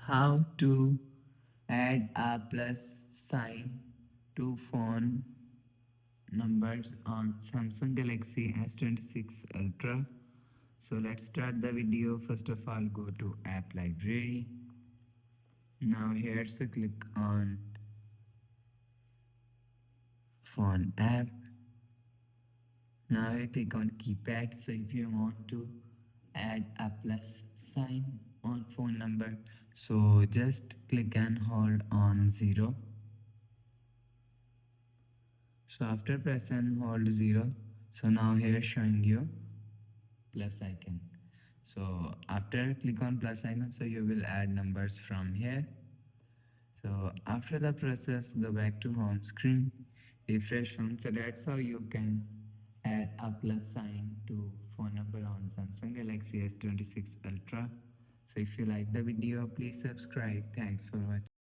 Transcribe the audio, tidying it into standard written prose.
how to add a plus sign to phone numbers on Samsung Galaxy S26 Ultra. So let's start the video. First of all, go to app library. Now here, so click on phone app. Now you click on keypad. So if you want to add a plus sign on phone number, so just click and hold on 0. So after press and hold 0, so now here showing you plus icon. So after click on plus icon, so you will add numbers from here. So after the process, go back to home screen, refresh phone. So that's how you can add a plus sign to phone number on Samsung Galaxy S26 Ultra. So if you like the video, please subscribe. Thanks for watching.